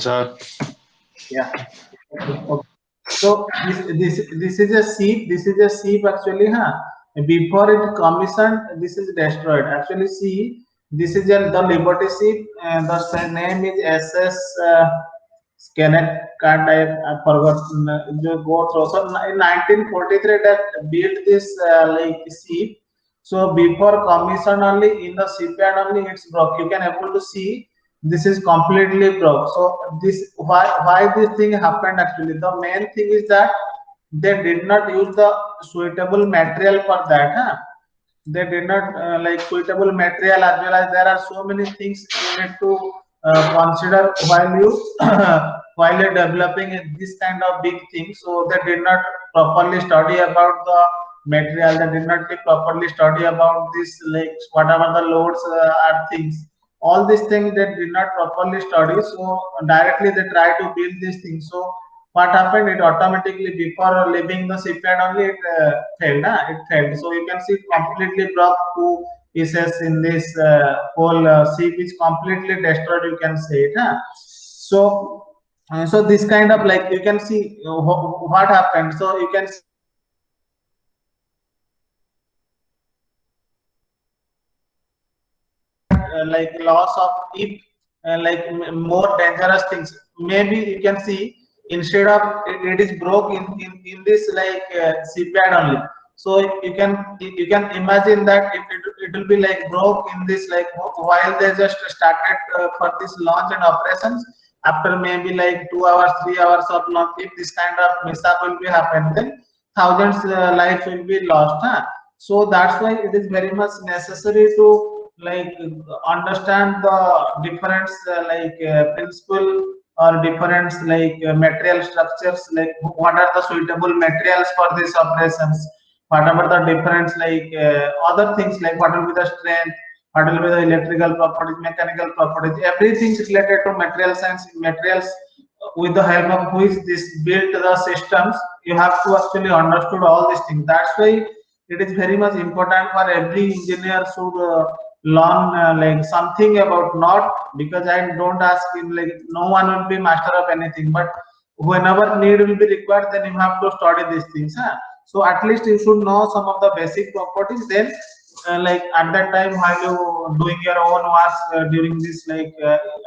sir. Yeah. Okay. So this is a sheep. This is a sheep actually, huh? Before it commissioned, this is destroyed. Actually, see, this is the Liberty ship. The name is SS Kenneth Card. I forgot. The go through. So in 1943, that built this like ship. So before commission only in the shipyard only it's broke. You can able to see this is completely broke. So this why this thing happened actually. The main thing is that they did not use the suitable material for that. Huh? They did not like suitable material, as well as there are so many things you need to consider while you while you're developing this kind of big thing. So they did not properly study about the material. They did not properly study about this, like whatever the loads are things. All these things they did not properly study. So directly they try to build these things. So what happened? It automatically before leaving the shipyard only it failed. Huh? It failed. So you can see it completely broke two pieces in this whole ship is completely destroyed. You can say it. Huh? So so this kind of like you can see what happened. So you can see like loss of if more dangerous things. Maybe you can see instead of it is broke in this like shipyard only. So you can imagine that if it will be like broke in this like while they just started for this launch and operations, after maybe like 2 hours 3 hours of launch, if this kind of mishap will be happen, then thousands lives will be lost. Huh? So that's why it is very much necessary to like understand the different principle or different material structures, like what are the suitable materials for these operations, whatever the difference other things, like what will be the strength, what will be the electrical properties, mechanical properties, everything related to material science, materials with the help of which this built the systems. You have to actually understood all these things. That's why it is very much important for every engineer should learn like something about, not because I don't ask him, like no one will be master of anything, but whenever need will be required, then you have to study these things. Huh? So at least you should know some of the basic properties. Then like at that time while you doing your own work during this as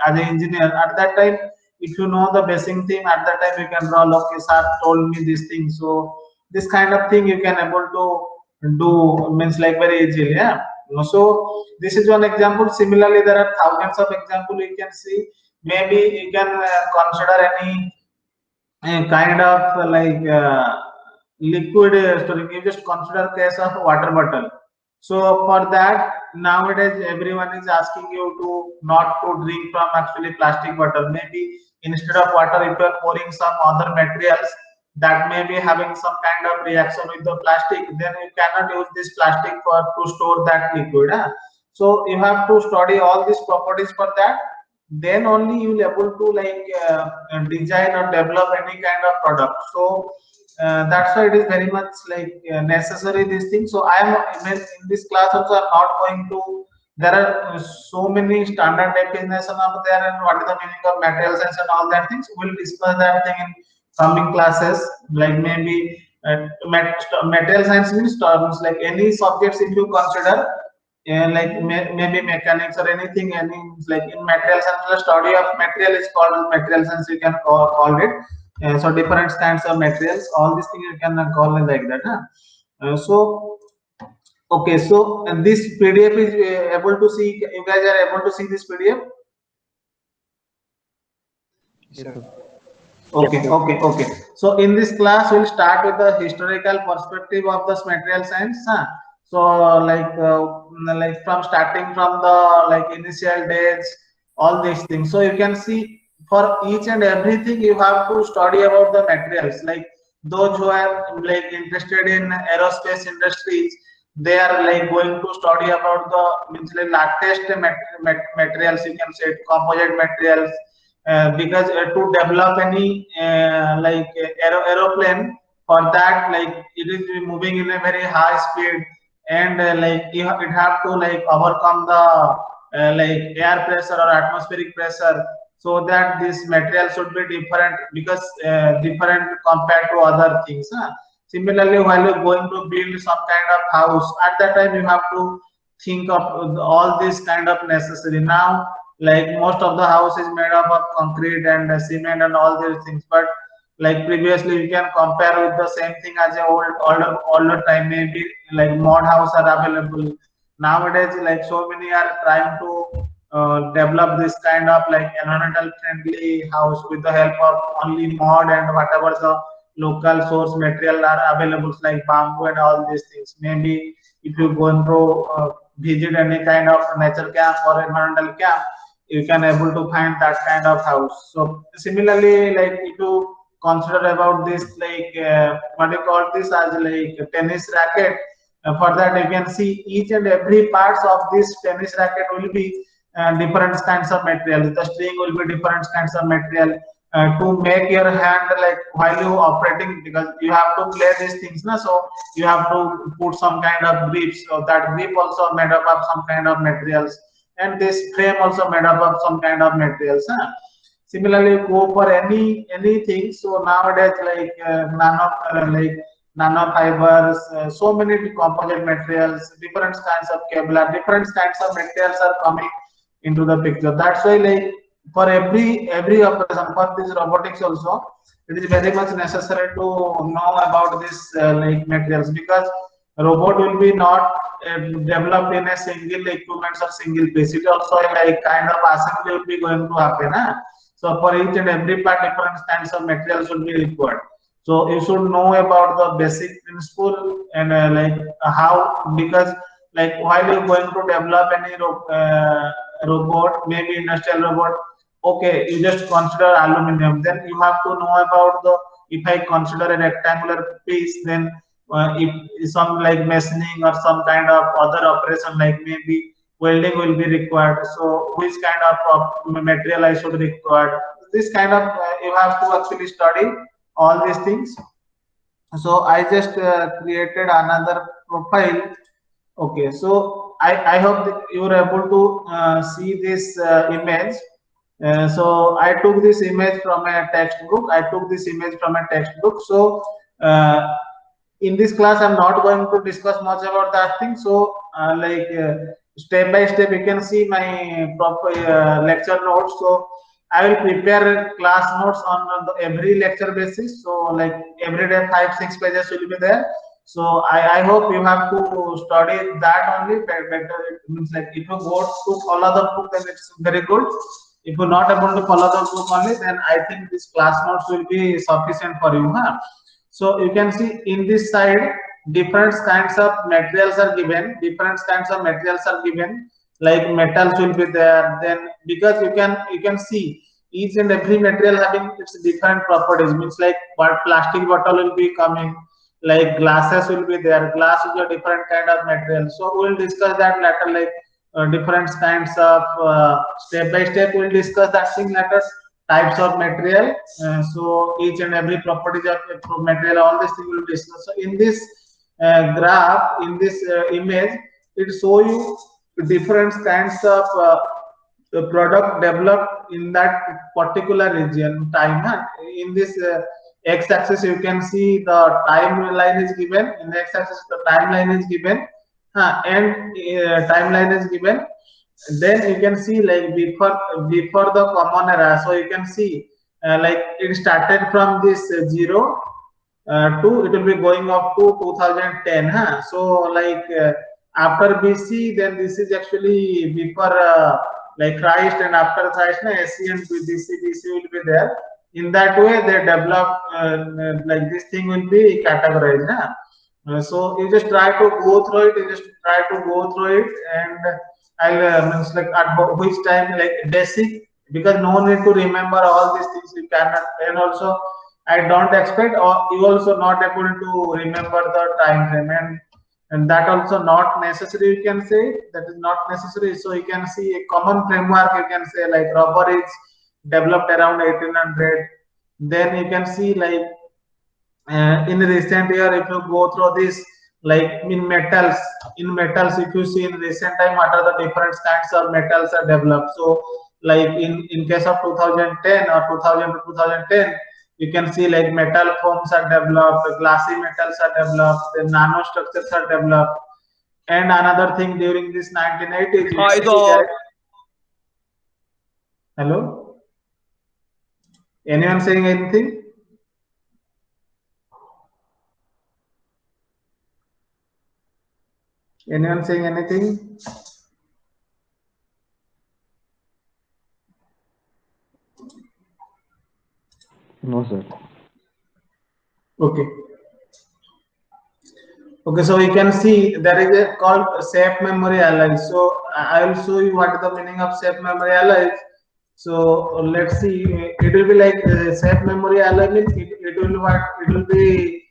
an engineer, at that time if you know the basic thing, at that time you can draw, okay sir told me this thing. So this kind of thing you can able to do means like very easily. Yeah. So this is one example. Similarly there are thousands of example you can see. Maybe you can consider any kind of liquid storage. You just consider case of water bottle. So for that nowadays everyone is asking you to not to drink from actually plastic bottle. Maybe instead of water, if you are pouring some other materials that may be having some kind of reaction with the plastic, then you cannot use this plastic for to store that liquid. Huh? So you have to study all these properties for that. Then only you will able to design or develop any kind of product. So that's why it is very much necessary this thing. So I am in this class also I'm not going to, there are so many standard definition of there and what is the meaning of material science and all that things. We'll discuss that thing in coming classes. Like maybe material science means terms like any subjects if you consider maybe mechanics or anything, any like in material science, the study of material is called material science. You can call it. So different kinds of materials, all these things you can call it like that. Huh? So okay, so this PDF is able to see. You guys are able to see this PDF. Yes, sir. Okay, okay, okay. So in this class, we'll start with the historical perspective of this material science. Huh? So like from starting from the like initial days, all these things. So you can see for each and everything you have to study about the materials. Like those who are like interested in aerospace industries, they are like going to study about the means like latest materials. You can say composite materials because to develop any aeroplane, for that like it is moving in a very high speed, and it have to like overcome the like air pressure or atmospheric pressure. so that this material should be different, because different compared to other things. Similarly, while you're going to build some kind of house, at that time you have to think of all this kind of necessary. Now, like most of the house is made up of concrete and cement and all these things, but like previously you can compare with the same thing as a older time, maybe like mod house are available. Nowadays, like so many are trying to develop this kind of like environmental friendly house with the help of only mod and whatever the local source material are available, like bamboo and all these things. Maybe if you go to visit any kind of nature camp or environmental camp, you can able to find that kind of house. So similarly, like if you consider about this, like what do you call this as like tennis racket, for that you can see each and every parts of this tennis racket will be different kinds of material. The string will be different kinds of material to make your hand like while you operating, because you have to play these things now, so you have to put some kind of grips, so that grip also made up of some kind of materials, and this frame also made up of some kind of materials. Similarly, go for anything. So nowadays, like nanofibers, so many composite materials, different kinds of Kevlar, different kinds of materials are coming into the picture. That's why, like for every operation for this robotics also, it is very much necessary to know about this like materials, because robot will be not developed in a single equipment or single piece. It also like kind of assembly will be going to happen. So for each and every part, different kinds of materials will be required. So you should know about the basic principle and how, because like while you're going to develop any robot, maybe industrial robot, okay, you just consider aluminum. Then you have to know about the, if I consider a rectangular piece, then if some like machining or some kind of other operation, like maybe welding will be required. So which kind of material I should require? This kind of you have to actually study all these things. So I just created another profile. Okay, so I hope that you are able to see this image. So I took this image from a textbook. I took this image from a textbook. So in this class, I'm not going to discuss much about that thing. So step by step, you can see my proper lecture notes. So I will prepare class notes on every lecture basis. So like every day, 5-6 pages will be there. So I hope you have to study that only better. It means like if you go to follow the book, then it's very good. If you're not able to follow the book only, then I think this class notes will be sufficient for you. So you can see in this side, different kinds of materials are given. Different kinds of materials are given. Like metals will be there. Then because you can see each and every material having its different properties. Means like what plastic bottle will be coming, like glasses will be there. Glass is a different kind of material. So we'll discuss that later, like different kinds of step by step. We'll discuss that thing later. Types of material. So each and every properties of material, all this thing will discuss. So in this graph, in this image, it show you different kinds of the product developed in that particular region time. In this x-axis, you can see the timeline is given. In the x-axis, the timeline is given, and timeline is given. Then you can see like before the common era. So you can see like it started from this 0 to, it will be going up to 2010. So like after BC, then this is actually before like Christ, and after Christ, SC and BC will be there. In that way, they develop like this thing will be categorized. So you just try to go through it. You just try to go through it, and I'll means like at which time, like basic, because no need to remember all these things. You cannot, and also I don't expect, or you also not able to remember the time frame, and that also not necessary. You can say that is not necessary. So you can see a common framework. You can say like rubber is developed around 1800. Then you can see like in recent year, if you go through this, like in metals, if you see in recent time, what are the different kinds of metals are developed. So like in case of 2010 or 2000 to 2010, you can see like metal foams are developed, glassy metals are developed, then nanostructures are developed. And another thing, during this 1980s, you can see there. Hello? Anyone saying anything? Anyone saying anything? No, sir. Okay. Okay, so you can see there is a called safe memory alloys. So I will show you what is the meaning of safe memory alloys. So let's see. It will be like safe memory alloy means it will what it will be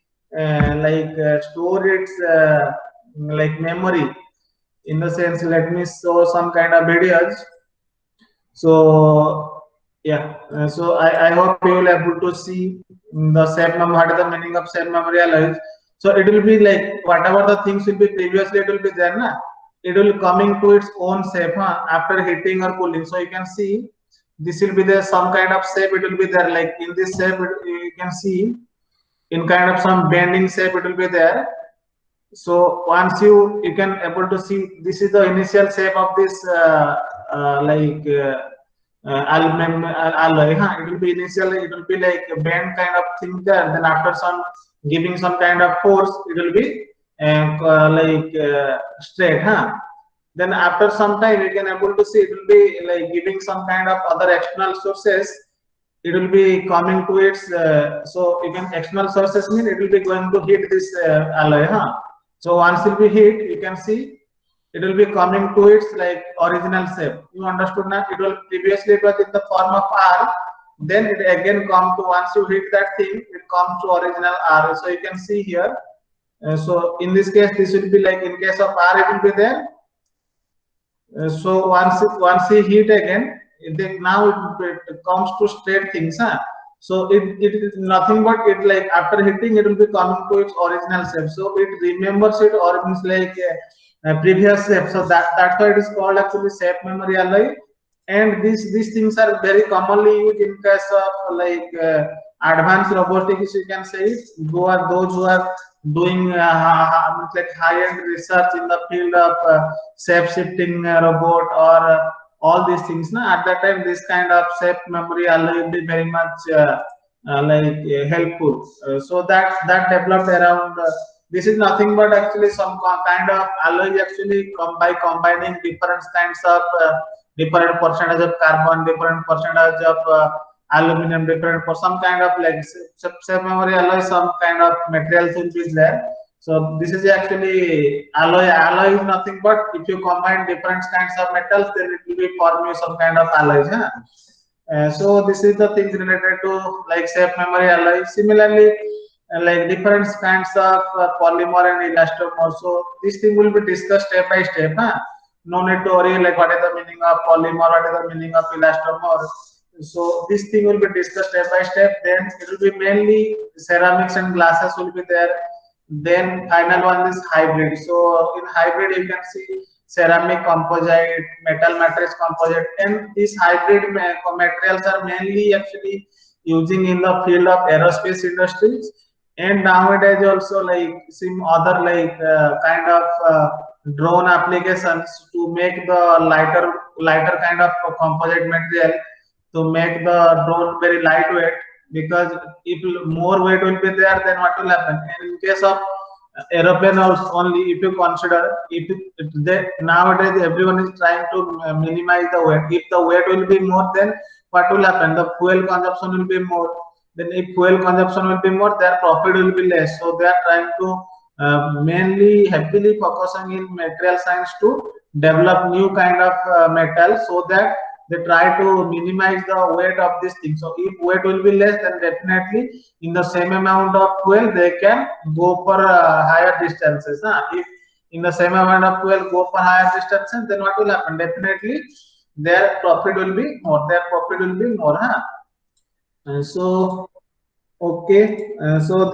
store its like memory. In the sense, let me show some kind of videos. So yeah, so I hope you will able to see the safe memory. What is the meaning of safe memory alloys? So it will be like whatever the things will be previously, it will be there, na? It will coming to its own shape, huh? After heating or cooling. So you can see this will be there some kind of shape. It will be there like in this shape. You can see in kind of some bending shape. It will be there. So once you can able to see, this is the initial shape of this alloy. Huh? It will be initially, it will be like a bend kind of thing there. Then after some giving some kind of force, it will be straight. Huh? Then after some time, you can able to see it will be like giving some kind of other external sources. It will be coming to its so you can external sources mean it will be going to hit this alloy. Huh? So once it will be hit, you can see it will be coming to its like original shape. You understood now? It will previously it was in the form of R. Then it again come to, once you hit that thing, it comes to original R. So you can see here. So in this case, this will be like in case of R, it will be there. So once he heat again, now it comes to straight things. Huh? So it is nothing but it like after hitting, it will be coming to its original shape. So it remembers it or means like a previous shape. So that's why it is called actually safe memory alloy. And these things are very commonly used in case of like advanced robotics. You can say it. Those who are doing like high-end research in the field of shape-shifting robot or all these things. At that time, this kind of safe memory alloy will be very much helpful. So that developed around. This is nothing but actually some kind of alloy actually by combining different kinds of different percentage of carbon, different percentage of aluminum, different for some kind of like safe memory alloy, some kind of materials will be there. So this is actually alloy. Alloy is nothing but if you combine different kinds of metals, then it will be form you some kind of alloys. Huh? So this is the things related to like safe memory alloy. Similarly, like different kinds of polymer and elastomer. So this thing will be discussed step by step. Huh? No need to worry like what is the meaning of polymer, what is the meaning of elastomer. So this thing will be discussed step by step. Then it will be mainly ceramics and glasses will be there. Then final one is hybrid. So in hybrid you can see ceramic composite, metal matrix composite, and these hybrid materials are mainly actually using in the field of aerospace industries. And nowadays also like some other like kind of drone applications to make the lighter kind of composite material to make the drone very lightweight, because if more weight will be there, then what will happen? And in case of aeroplane also, only if you consider, nowadays everyone is trying to minimize the weight. If the weight will be more, then what will happen? The fuel consumption will be more. Then if fuel consumption will be more, their profit will be less. So they are trying to mainly heavily focusing in material science to develop new kind of metal, so that they try to minimize the weight of this thing. So if weight will be less, then definitely in the same amount of fuel they can go for higher distances. If in the same amount of fuel go for higher distances, then what will happen? Definitely their profit will be more. Their profit will be more. So okay, so